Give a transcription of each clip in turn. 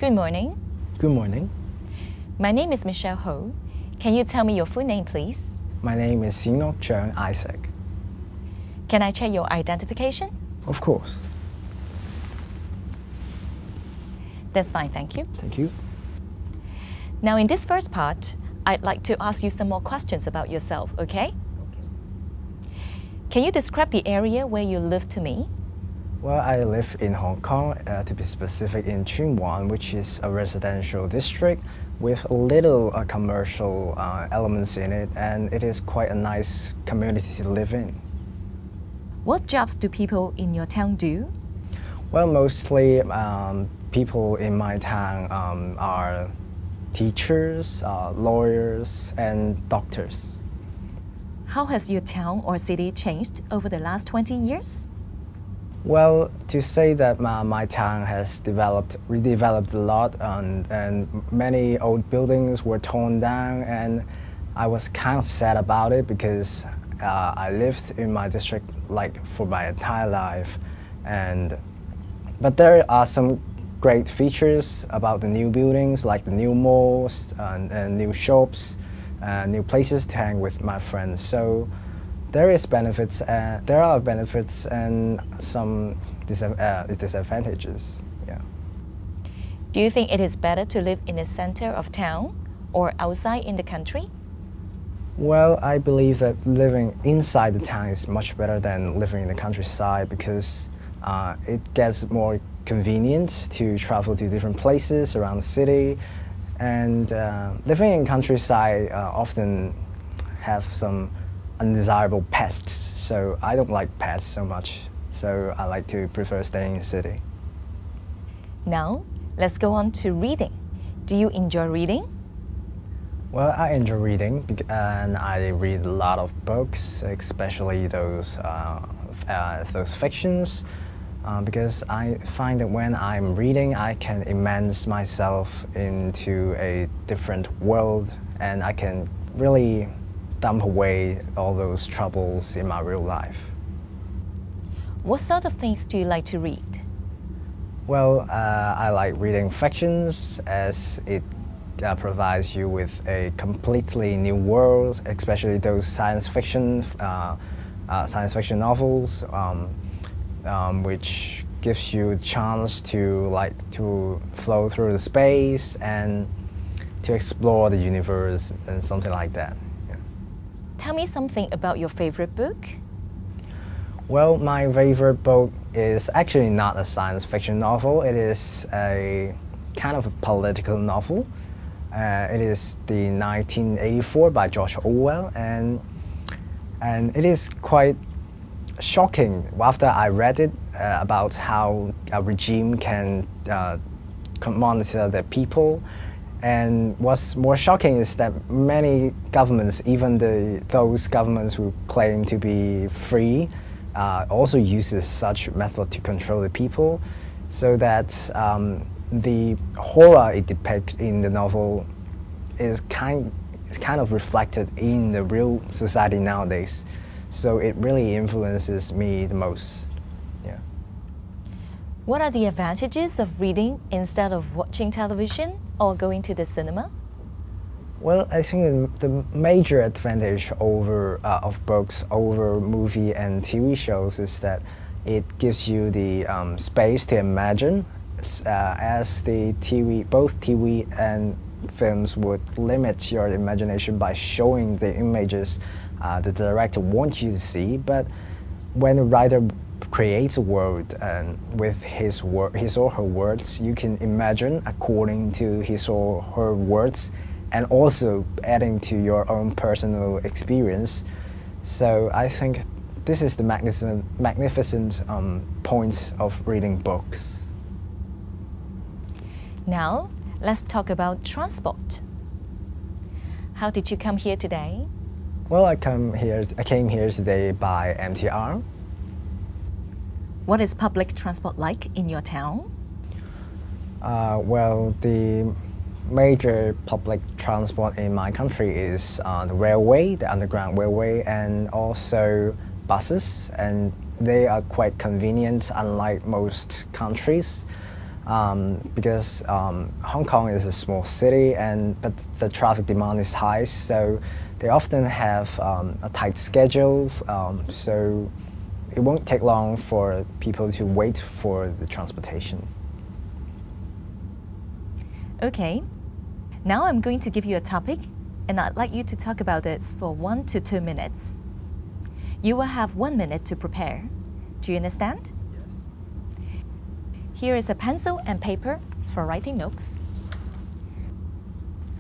Good morning. Good morning. My name is Michelle Ho. Can you tell me your full name, please? My name is Sinok Chung Isaac. Can I check your identification? Of course. That's fine, thank you. Thank you. Now, in this first part, I'd like to ask you some more questions about yourself, okay? Can you describe the area where you live to me? Well, I live in Hong Kong, to be specific in Tsuen Wan, which is a residential district with a little commercial elements in it, and it is quite a nice community to live in. What jobs do people in your town do? Well, mostly people in my town are teachers, lawyers, and doctors. How has your town or city changed over the last 20 years? Well, to say that my town has redeveloped a lot, and many old buildings were torn down, and I was kind of sad about it because I lived in my district like for my entire life, but there are some great features about the new buildings, like the new malls and new shops, new places to hang with my friends. So there are benefits and some disadvantages. Yeah. Do you think it is better to live in the center of town or outside in the country? Well, I believe that living inside the town is much better than living in the countryside because it gets more convenient to travel to different places around the city, and living in countryside often have some undesirable pests, so I don't like pests so much, so I like to prefer staying in the city. Now, let's go on to reading. Do you enjoy reading? Well, I enjoy reading, and I read a lot of books, especially those fictions, because I find that when I'm reading, I can immerse myself into a different world, and I can really dump away all those troubles in my real life. What sort of things do you like to read? Well, I like reading fictions as it provides you with a completely new world, especially those science fiction novels, which gives you a chance to flow through the space and to explore the universe and something like that. Tell me something about your favorite book. Well, my favorite book is actually not a science fiction novel. It is a kind of a political novel. It is the 1984 by George Orwell, and it is quite shocking after I read it about how a regime can monitor the people. And what's more shocking is that many governments, even those governments who claim to be free, also uses such method to control the people, so that the horror it depicts in the novel is kind of reflected in the real society nowadays. So it really influences me the most. Yeah. What are the advantages of reading instead of watching television or going to the cinema? Well, I think the major advantage of books over movie and TV shows is that it gives you the space to imagine, as both TV and films would limit your imagination by showing the images the director wants you to see. But when a writer creates a world with his or her words, you can imagine according to his or her words, and also adding to your own personal experience. So I think this is the magnificent point of reading books. Now, let's talk about transport. How did you come here today? Well, I came here today by MTR. What is public transport like in your town? Well, the major public transport in my country is the railway, the underground railway, and also buses, and they are quite convenient, unlike most countries. because Hong Kong is a small city, but the traffic demand is high, so they often have a tight schedule, so it won't take long for people to wait for the transportation. Okay, now I'm going to give you a topic, and I'd like you to talk about this for 1 to 2 minutes. You will have 1 minute to prepare. Do you understand? Yes. Here is a pencil and paper for writing notes.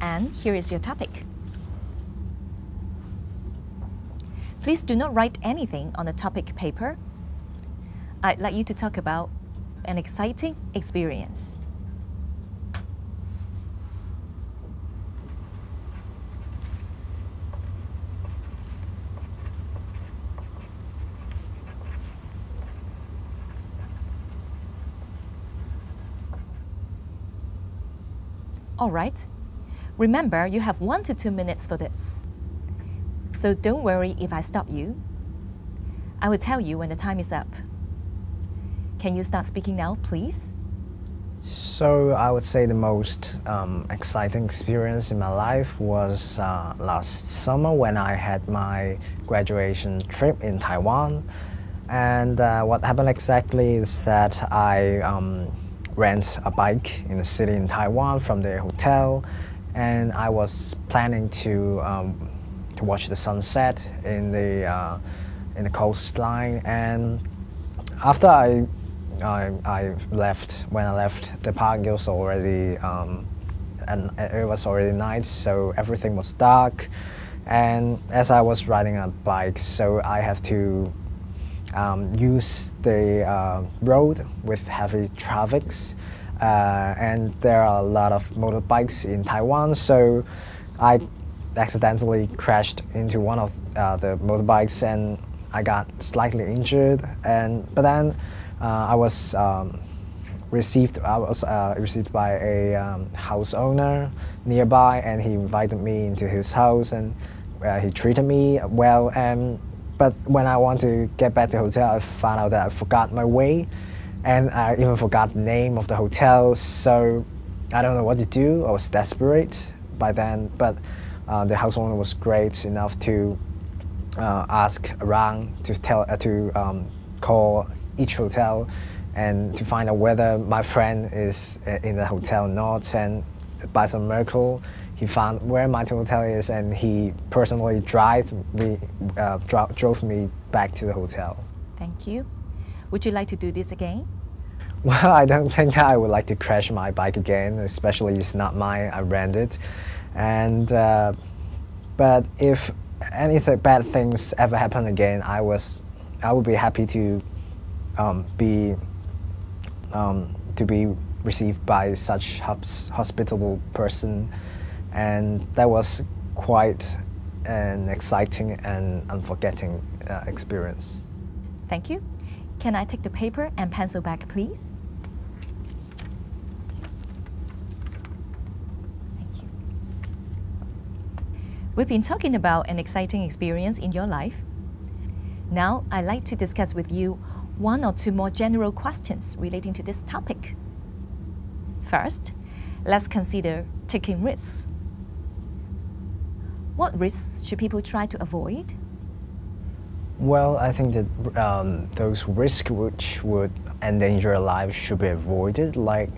And here is your topic. Please do not write anything on the topic paper. I'd like you to talk about an exciting experience. All right. Remember, you have 1 to 2 minutes for this. So don't worry if I stop you. I will tell you when the time is up. Can you start speaking now, please? So I would say the most exciting experience in my life was last summer when I had my graduation trip in Taiwan. And what happened exactly is that I rent a bike in the city in Taiwan from the hotel, and I was planning to watch the sunset in the coastline. And after I left, when I left the park, it was already night, so everything was dark. And as I was riding a bike, so I have to use the road with heavy traffics, and there are a lot of motorbikes in Taiwan, so I accidentally crashed into one of the motorbikes and I got slightly injured. But then I was received by a house owner nearby, and he invited me into his house, and he treated me well. But when I want to get back to the hotel, I found out that I forgot my way, and I even forgot the name of the hotel, so I don't know what to do. I was desperate by then, but the house owner was great enough to ask around, to call each hotel and to find out whether my friend is in the hotel or not. And by some miracle, he found where my hotel is, and he personally drove me back to the hotel. Thank you. Would you like to do this again? Well, I don't think I would like to crash my bike again, especially it's not mine, I rented. And but if anything bad things ever happen again, I would be happy to be received by such hospitable person, and that was quite an exciting and unforgetting experience. Thank you. Can I take the paper and pencil back, please? Thank you. We've been talking about an exciting experience in your life. Now, I'd like to discuss with you 1 or 2 more general questions relating to this topic. First, let's consider taking risks. What risks should people try to avoid? Well, I think that those risks which would endanger lives should be avoided, like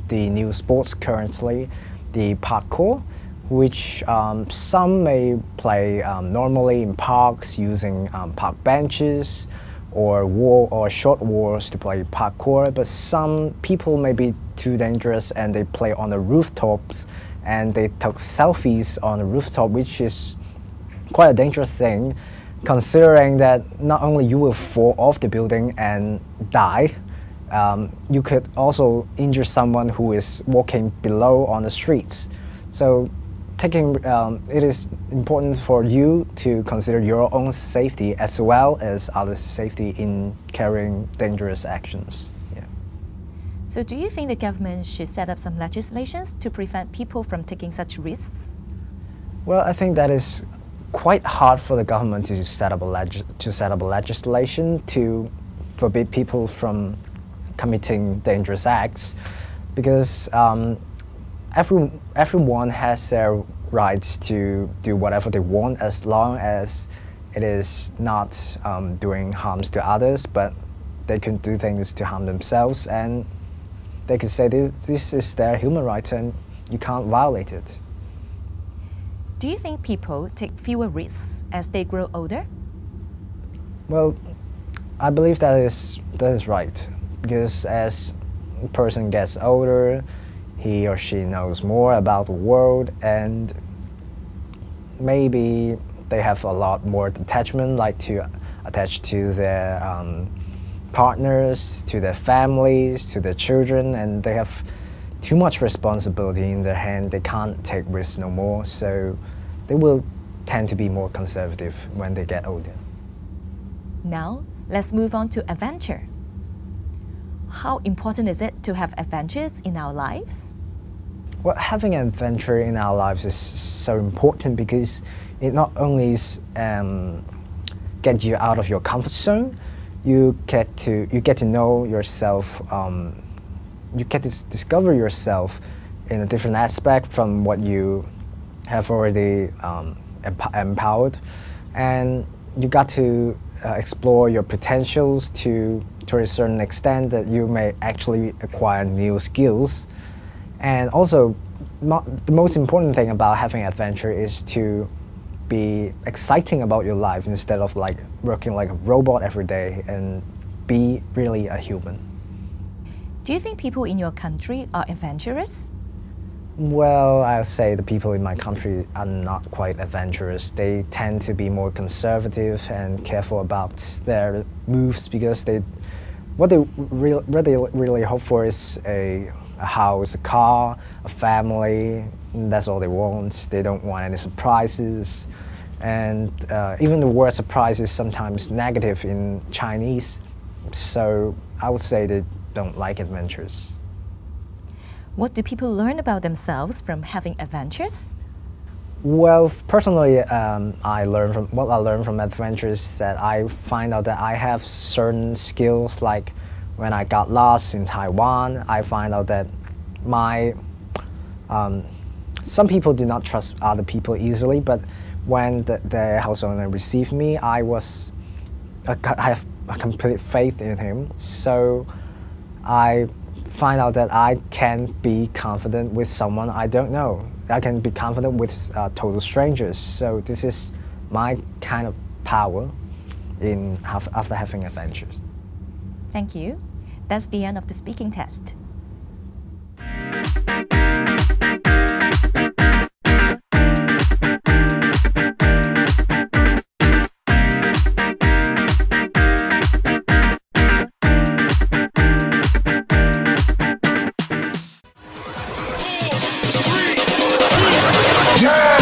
the new sports currently, the parkour, which some may play normally in parks using park benches or short walls to play parkour, but some people may be too dangerous and they play on the rooftops and they took selfies on the rooftop, which is quite a dangerous thing, considering that not only you will fall off the building and die, you could also injure someone who is walking below on the streets. So it is important for you to consider your own safety as well as others' safety in carrying dangerous actions. Yeah. So do you think the government should set up some legislations to prevent people from taking such risks? Well, I think that is quite hard for the government to set up a legislation to forbid people from committing dangerous acts, because everyone has their rights to do whatever they want as long as it is not doing harms to others, but they can do things to harm themselves, and they can say this is their human right and you can't violate it. Do you think people take fewer risks as they grow older? Well, I believe that is right, because as a person gets older, he or she knows more about the world, and maybe they have a lot more attachment, like to attach to their partners, to their families, to their children, and they have too much responsibility in their hand. They can't take risks no more, so they will tend to be more conservative when they get older. Now, let's move on to adventure. How important is it to have adventures in our lives? Well, having an adventure in our lives is so important because it not only get you out of your comfort zone, you get to know yourself. You get to discover yourself in a different aspect from what you have already empowered, and you got to explore your potentials to a certain extent that you may actually acquire new skills. And also, the most important thing about having adventure is to be exciting about your life instead of like working like a robot every day, and be really a human. Do you think people in your country are adventurous? Well, I'll say the people in my country are not quite adventurous. They tend to be more conservative and careful about their moves, because what they really hope for is a house, a car, a family. That's all they want. They don't want any surprises. And even the word surprise is sometimes negative in Chinese. So I would say they don't like adventures. What do people learn about themselves from having adventures? Well, personally, what I learned from adventures is that I find out that I have certain skills. Like when I got lost in Taiwan, I find out that some people do not trust other people easily, but when the house owner received me, I have a complete faith in him. So I find out that I can be confident with someone I don't know. I can be confident with total strangers. So this is my kind of power after having adventures. Thank you. That's the end of the speaking test. Yeah!